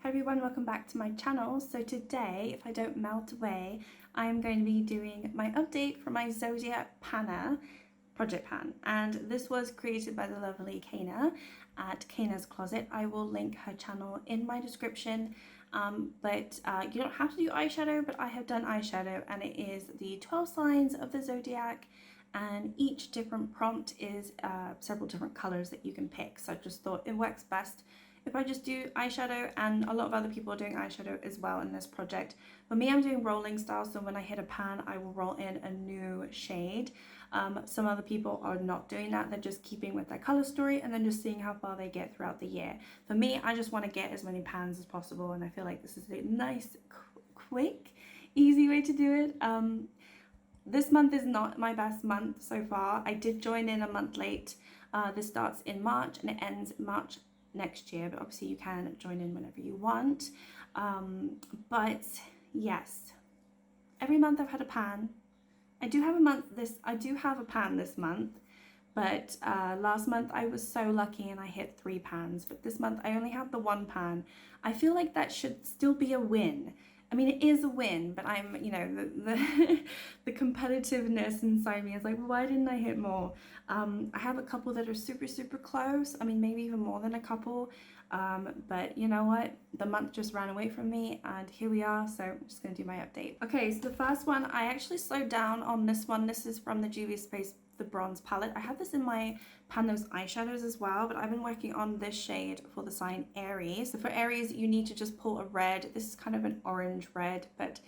Hi everyone, welcome back to my channel. So today, if I don't melt away, I'm going to be doing my update for my ZODIAC Panner project pan, and this was created by the lovely Kana at Kana's Closet. I will link her channel in my description, but you don't have to do eyeshadow, but I have done eyeshadow, and it is the 12 signs of the zodiac, and each different prompt is several different colors that you can pick. So I just thought it works best if I just do eyeshadow, and a lot of other people are doing eyeshadow as well in this project. For me, I'm doing rolling style, so when I hit a pan, I will roll in a new shade. Some other people are not doing that. They're just keeping with their color story and then just seeing how far they get throughout the year. For me, I just want to get as many pans as possible, and I feel like this is a nice, quick, easy way to do it. This month is not my best month so far. I did join in a month late. This starts in March and it ends March next year, but obviously you can join in whenever you want. But yes, every month I've had a pan. I do have a pan this month, but last month I was so lucky and I hit 3 pans, but this month I only have the 1 pan. I feel like that should still be a win. I mean, it is a win, but I'm, you know, the competitiveness inside me is like, why didn't I hit more? I have a couple that are super close. I mean, maybe even more than a couple. But you know what? The month just ran away from me, and here we are. So I'm just going to do my update. Okay, so the first one, I actually slowed down on this one. This is from the Juvia's Space, the bronze palette. I had this in my pan those eyeshadows as well, but I've been working on this shade for the sign Aries. So for Aries, you need to just pull a red. This is kind of an orange red, but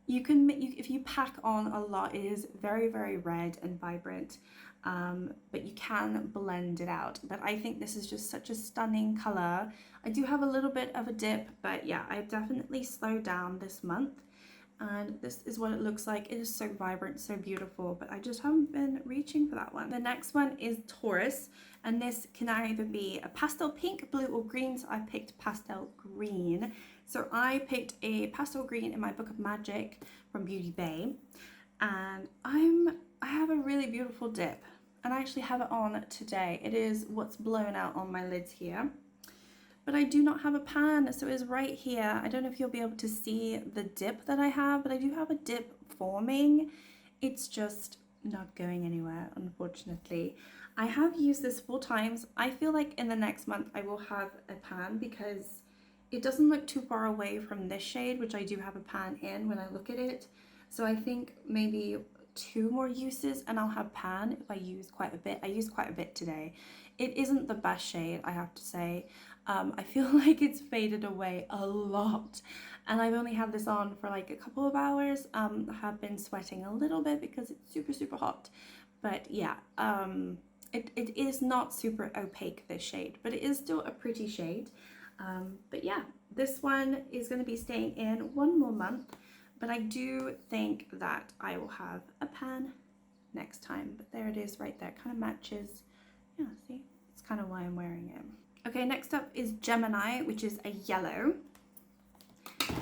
you can, if you pack on a lot, it is very red and vibrant, but you can blend it out. But I think this is just such a stunning color. I do have a little bit of a dip, but yeah, I've definitely slowed down this month. And this is what it looks like. It is so vibrant, so beautiful, but I just haven't been reaching for that one. The next one is Taurus, and this can either be a pastel pink, blue, or green. So I picked pastel green. So I picked a pastel green in my Book of Magic from Beauty Bay, and I have a really beautiful dip, and I actually have it on today. It is what's blown out on my lids here. But I do not have a pan, so it is right here. I don't know if you'll be able to see the dip that I have, but I do have a dip forming. It's just not going anywhere, unfortunately. I have used this 4 times. I feel like in the next month I will have a pan because it doesn't look too far away from this shade, which I do have a pan in when I look at it. So I think maybe 2 more uses and I'll have pan if I use quite a bit. I used quite a bit today. It isn't the best shade, I have to say. I feel like it's faded away a lot, and I've only had this on for like a couple of hours. I have been sweating a little bit because it's super hot, but yeah, it is not super opaque, this shade, but it is still a pretty shade. But yeah, this one is going to be staying in 1 more month, but I do think that I will have a pan next time. But there it is right there, kind of matches. Yeah, see, it's kind of why I'm wearing it. Okay, next up is Gemini, which is a yellow.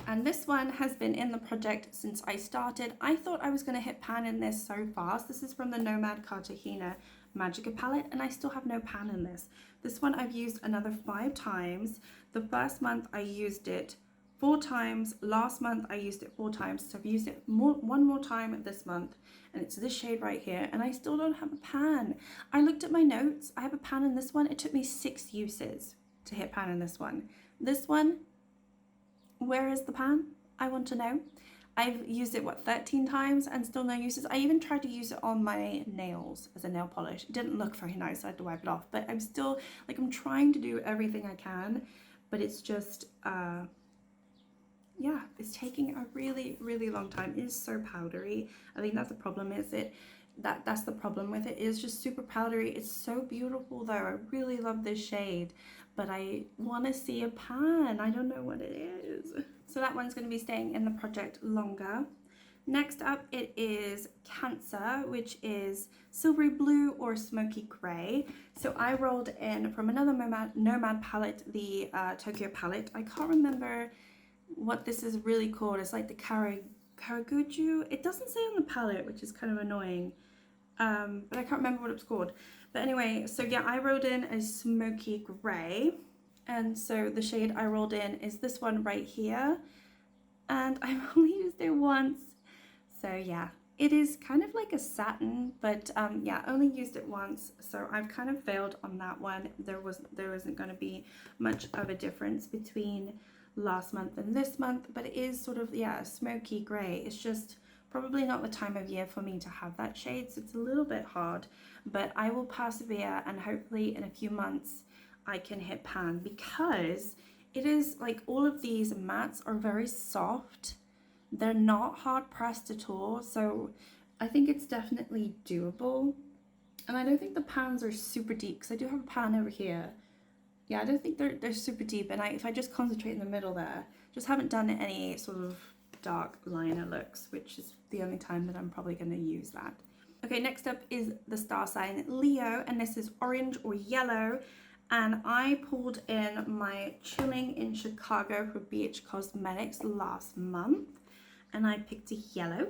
And this one has been in the project since I started. I thought I was going to hit pan in this so fast. This is from the Nomad Cartagena Magica palette, and I still have no pan in this. This one I've used another 5 times. The first month I used it 4 times. Last month I used it 4 times. So I've used it 1 more time this month, and it's this shade right here, and I still don't have a pan. I looked at my notes. I have a pan in this one. It took me 6 uses to hit pan in this one. This one, where is the pan? I want to know. I've used it, what, 13 times and still no uses. I even tried to use it on my nails as a nail polish. It didn't look very nice, so I had to wipe it off. But I'm still, like, I'm trying to do everything I can, but it's just, yeah, it's taking a really long time. It is so powdery. I think that's the problem, is it? That's the problem with it. It is just super powdery. It's so beautiful though. I really love this shade, but I want to see a pan. I don't know what it is. So that one's going to be staying in the project longer. Next up, it is Cancer, which is silvery blue or smoky gray. So I rolled in from another Nomad palette, the Tokyo palette. I can't remember what this is really called. It's like the Karaguju. It doesn't say on the palette, which is kind of annoying, but I can't remember what it's called. But anyway, so yeah, I rolled in a smoky gray, And so the shade I rolled in is this one right here, and I've only used it once. So yeah, it is kind of like a satin, but yeah, only used it once, so I've kind of failed on that one. There isn't going to be much of a difference between last month and this month, but it is sort of, yeah, a smoky grey. It's just probably not the time of year for me to have that shade, so it's a little bit hard, but I will persevere, and hopefully in a few months I can hit pan, because it is like all of these mattes are very soft. They're not hard pressed at all, so I think it's definitely doable. And I don't think the pans are super deep, because I do have a pan over here. Yeah, I don't think they're super deep, and if I just concentrate in the middle there, just haven't done any sort of dark liner looks, which is the only time that I'm probably going to use that. Okay, next up is the star sign Leo, and this is orange or yellow. And I pulled in my Chilling in Chicago for BH Cosmetics last month, and I picked a yellow,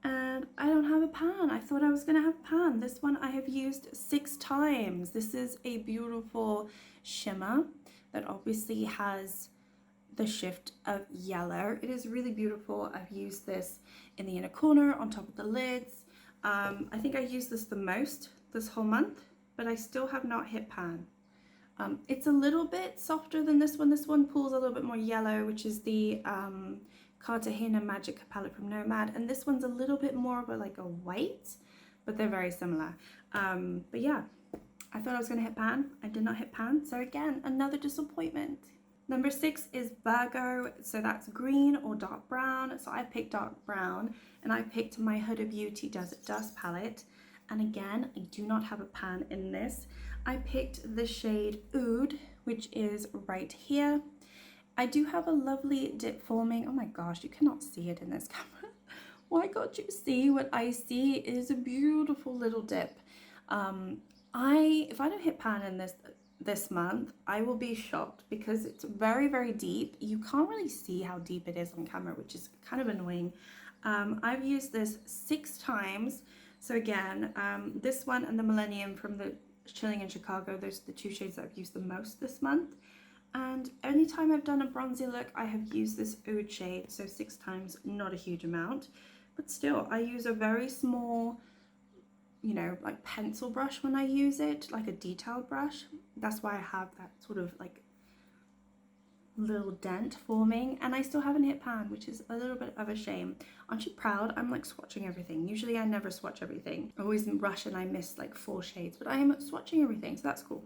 and I don't have a pan. I thought I was gonna have a pan. This one I have used 6 times. This is a beautiful shimmer that obviously has the shift of yellow. It is really beautiful. I've used this in the inner corner, on top of the lids. I think I used this the most this whole month, but I still have not hit pan. It's a little bit softer than this one. This one pulls a little bit more yellow, which is the Cartagena Magic palette from Nomad, and this one's a little bit more of a white, but they're very similar. But yeah, I thought I was going to hit pan. I did not hit pan, so again, another disappointment. Number 6 is Virgo, so that's green or dark brown. So I picked dark brown, and I picked my Huda Beauty Desert Dust palette. And again, I do not have a pan in this. I picked the shade Oud, which is right here. I do have a lovely dip forming. Oh my gosh, you cannot see it in this camera. Why can't you see what I see? It is a beautiful little dip. If I don't hit pan in this month, I will be shocked, because it's very, very deep. You can't really see how deep it is on camera, which is kind of annoying. I've used this 6 times. So again, this one and the Millennium from the Chilling in Chicago, those are the 2 shades that I've used the most this month. And anytime I've done a bronzy look, I have used this Oud shade, so 6 times, not a huge amount. But still, I use a very small, you know, like pencil brush when I use it, like a detailed brush. That's why I have that sort of like little dent forming, and I still haven't hit pan, which is a little bit of a shame. Aren't you proud? I'm like swatching everything. Usually I never swatch everything. I always rush and I miss like 4 shades, but I am swatching everything, so that's cool.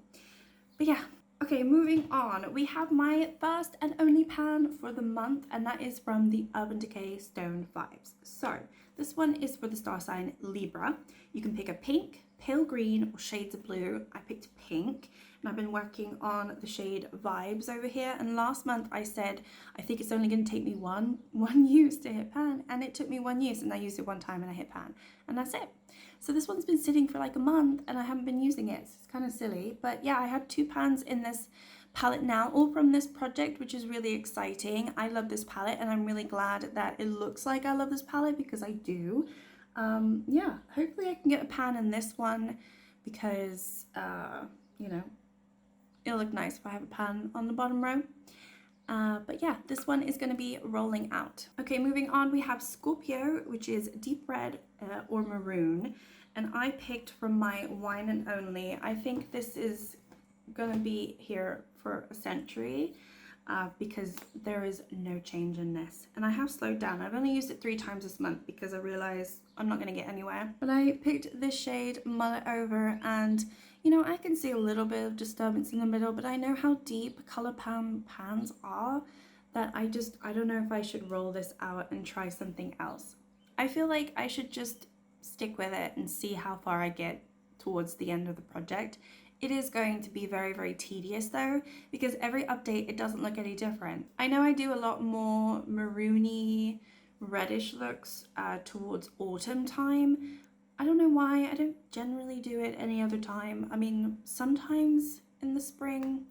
But yeah. Okay, moving on, we have my first and only pan for the month, and that is from the Urban Decay Stone Vibes. So this one is for the star sign Libra. You can pick a pink, pale green, or shades of blue. I picked pink, and I've been working on the shade Vibes over here. And last month I said I think it's only going to take me one use to hit pan, and it took me 1 use, and I used it 1 time and I hit pan, and that's it. So this one's been sitting for like a month and I haven't been using it. So it's kind of silly, but yeah, I have 2 pans in this palette now, all from this project, which is really exciting. I love this palette, and I'm really glad that it looks like I love this palette, because I do. Yeah, hopefully I can get a pan in this one, because you know, it'll look nice if I have a pan on the bottom row. But yeah, this one is going to be rolling out. Okay, moving on, we have Scorpio, which is deep red or maroon, and I picked from my Wine and Only. I think this is going to be here for a century, because there is no change in this. And I have slowed down. I've only used it 3 times this month, because I realized I'm not going to get anywhere. But I picked this shade Mullet Over, and you know, I can see a little bit of disturbance in the middle, but I know how deep color pans are, that I don't know if I should roll this out and try something else. I feel like I should just stick with it and see how far I get towards the end of the project. It is going to be very, very tedious though, because every update it doesn't look any different. I know I do a lot more maroony, reddish looks towards autumn time. I don't know why. I don't generally do it any other time. I mean, sometimes in the spring,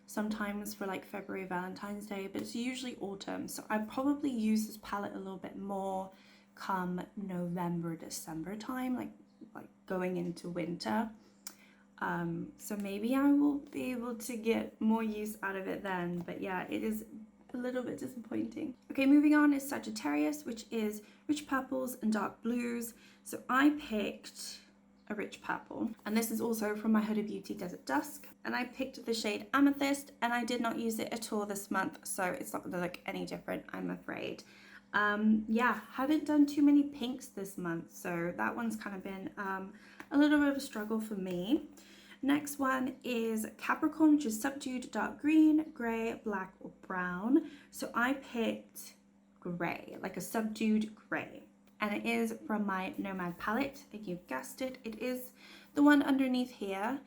sometimes for like February, Valentine's Day, but it's usually autumn. So I probably use this palette a little bit more come November, December time, like going into winter. So maybe I will be able to get more use out of it then, but yeah, it is a little bit disappointing. Okay, moving on is Sagittarius, which is rich purples and dark blues. So I picked a rich purple, and this is also from my Huda Beauty Desert Dusk, and I picked the shade Amethyst, and I did not use it at all this month, so it's not gonna look any different, I'm afraid. Yeah, haven't done too many pinks this month, so that one's kind of been a little bit of a struggle for me. Next one is Capricorn, which is subdued dark green, grey, black, or brown. So I picked grey, like a subdued grey. And it is from my Nomad palette, and you've guessed it, it is the one underneath here.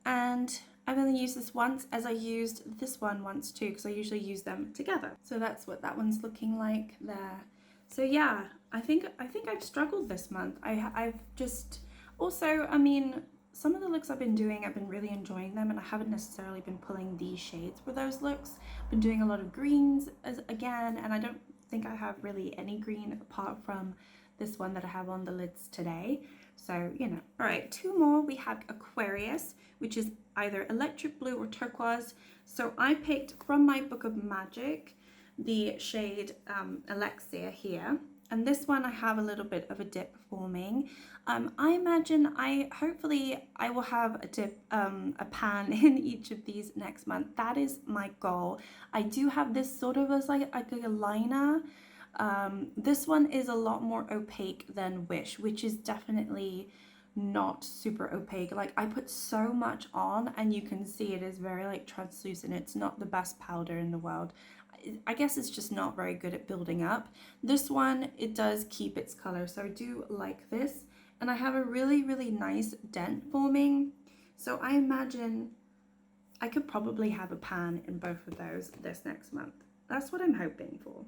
And I've only used this once, as I used this one once too, because I usually use them together. So that's what that one's looking like there. So yeah, I think I've struggled this month. I've just, also, I mean, some of the looks I've been doing, I've been really enjoying them, and I haven't necessarily been pulling these shades for those looks. I've been doing a lot of greens again, and I don't think I have really any green apart from this one that I have on the lids today. So, you know. All right, two more. We have Aquarius, which is either electric blue or turquoise. So I picked from my Book of Magic the shade Elixir here. And this one I have a little bit of a dip forming. I imagine hopefully I will have a dip, a pan in each of these next month. That is my goal. I do have this sort of as like a liner. This one is a lot more opaque than Wish, which is definitely not super opaque. Like, I put so much on, and you can see it is very like translucent. It's not the best powder in the world. I guess it's just not very good at building up. This one, it does keep its color, so I do like this. And I have a really, really nice dent forming. So I imagine I could probably have a pan in both of those this next month. That's what I'm hoping for.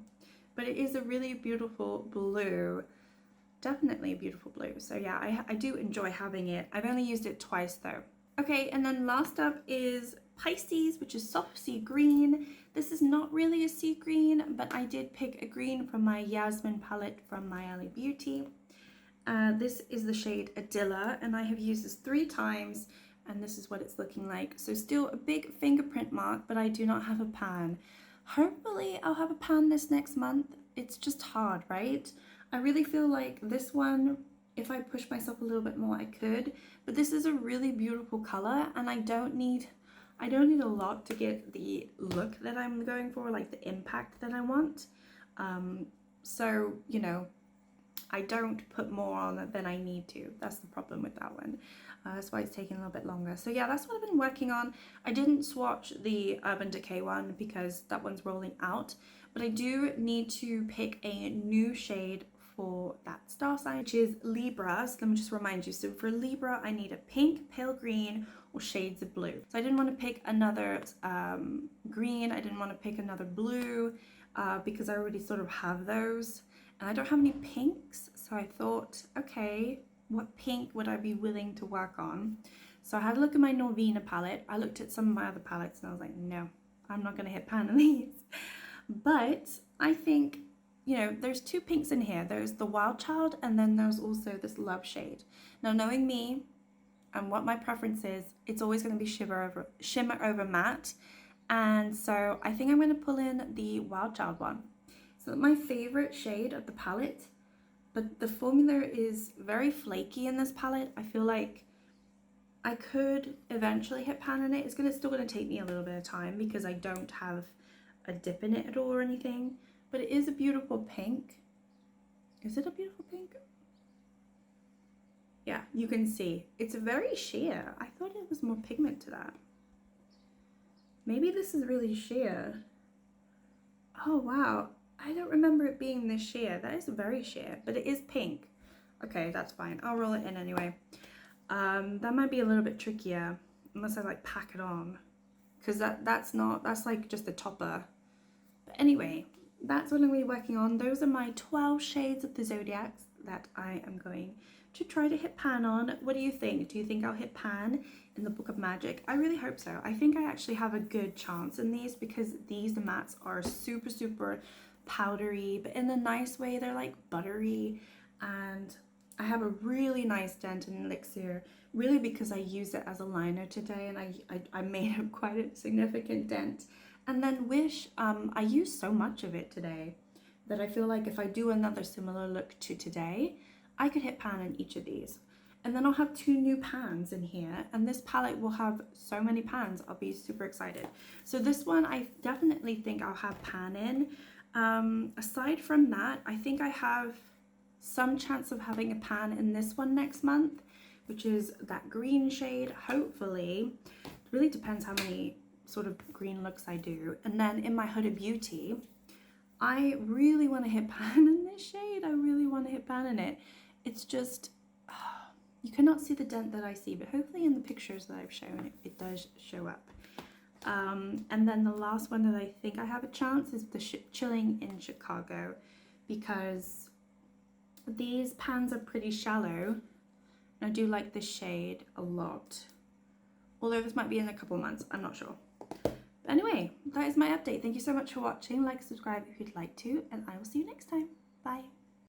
But it is a really beautiful blue. Definitely a beautiful blue. So yeah, I do enjoy having it. I've only used it twice though. Okay, and then last up is Pisces, which is soft sea green. This is not really a sea green, but I did pick a green from my Yasmin palette from my LA Beauty. This is the shade Adilla, and I have used this 3 times, and this is what it's looking like. So still a big fingerprint mark, but I do not have a pan. Hopefully I'll have a pan this next month. It's just hard, right? I really feel like this one, if I push myself a little bit more, I could, but this is a really beautiful color, and I don't need a lot to get the look that I'm going for, like the impact that I want. So, you know, I don't put more on it than I need to. That's the problem with that one. That's why it's taking a little bit longer. So yeah, that's what I've been working on. I didn't swatch the Urban Decay one because that one's rolling out, but I do need to pick a new shade for that star sign, which is Libra. So let me just remind you. So for Libra, I need a pink, pale green, or shades of blue. So I didn't want to pick another green. I didn't want to pick another blue because I already sort of have those. And I don't have any pinks. So I thought, okay, what pink would I be willing to work on? So I had a look at my Norvina palette. I looked at some of my other palettes and I was like, no, I'm not going to hit pan on these. But I think, you know, there's 2 pinks in here. There's the Wild Child, and then there's also this Love shade. Now, knowing me and what my preference is, it's always going to be shimmer over matte. And so I think I'm going to pull in the Wild Child one. It's not my favorite shade of the palette, but the formula is very flaky in this palette. I feel like I could eventually hit pan on it. It's still going to take me a little bit of time because I don't have a dip in it at all or anything. But it is a beautiful pink. Is it a beautiful pink? Yeah, you can see. It's very sheer. I thought it was more pigment to that. Maybe this is really sheer. Oh, wow. I don't remember it being this sheer. That is very sheer, but it is pink. Okay, that's fine. I'll roll it in anyway. That might be a little bit trickier unless I like pack it on, because that's like just the topper. But anyway, that's what I'm going to be working on. Those are my 12 shades of the Zodiacs that I am going to try to hit pan on. What do you think? Do you think I'll hit pan in the Book of Magic? I really hope so. I think I actually have a good chance in these because these, the mattes, are super, super powdery, but in a nice way. They're like buttery, and I have a really nice dent in Elixir, really because I used it as a liner today, and I made up quite a significant dent. And then Wish, I used so much of it today that I feel like if I do another similar look to today, I could hit pan in each of these. And then I'll have 2 new pans in here, and this palette will have so many pans. I'll be super excited. So this one, I definitely think I'll have pan in. Aside from that, I think I have some chance of having a pan in this one next month, which is that green shade, hopefully. It really depends how many sort of green looks I do. And then in my Huda Beauty, I really want to hit pan in this shade. I really want to hit pan in it. It's just, you cannot see the dent that I see, but hopefully in the pictures that I've shown, it does show up. And then the last one that I think I have a chance is the Chilling in Chicago, because these pans are pretty shallow, and I do like this shade a lot. Although this might be in a couple months, I'm not sure. But anyway, that is my update. Thank you so much for watching. Like, subscribe if you'd like to, and I will see you next time.